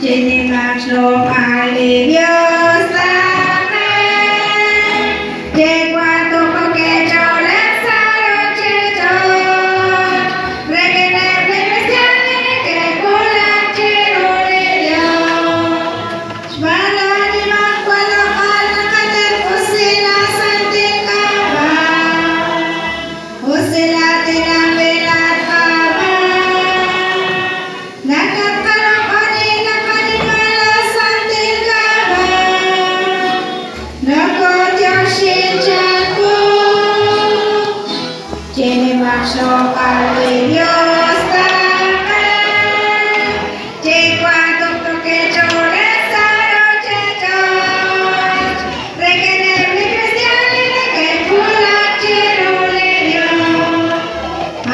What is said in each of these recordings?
Tiene más lo alivio stare de cuando che ciò le sarò ceto regene cristiani che con la cero le dio sballa di ma quello alla cater fosse la santicava fosse la tela vela Tiene más lo alivio stare de cuando che ciò le sarò ceto regene cristiani che con la cero le dio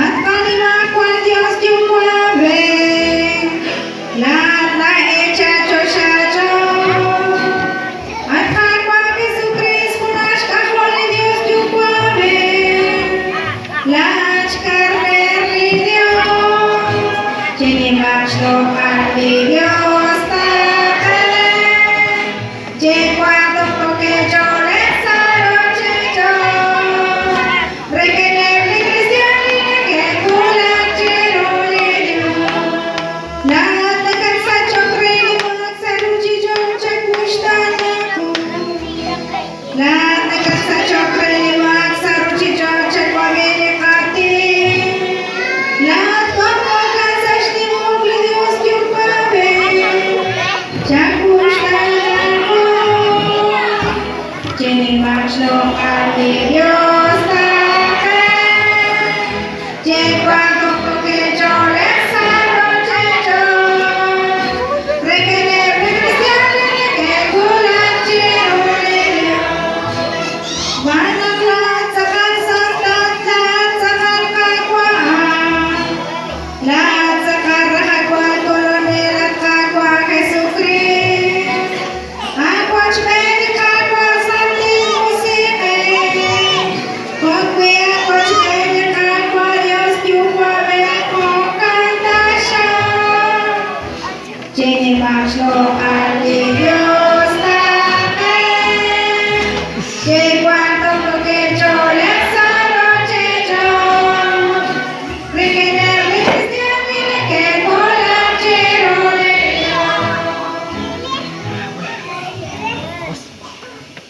Atkanima cual Dios dio mueve la hecha chochacho Atkan cual Jesucristo nash cual Dios dio mueve la carne Dios tiene más lo alivio stare de cuando che ciò le sarò ceto regene cristiani che con la cero le dio lahat na sa credi mag sa ruci ce cuștanacu lahat na sa credi mag sa ruci ce povede carte lahat помога sa ști mogli Dios chiupave ce cuștanacu tiene más lo alivio stare de cuando che ciò le sarò ceto regene cristiani che con la cero le dio Vana plața casa plața carcagua Plața carcagua colonera cagua Jesucrist Aquaci vede cagua santi musipe Coque aquaci vede cagua Dios chiupa veco cantasha Tiene más lo alivio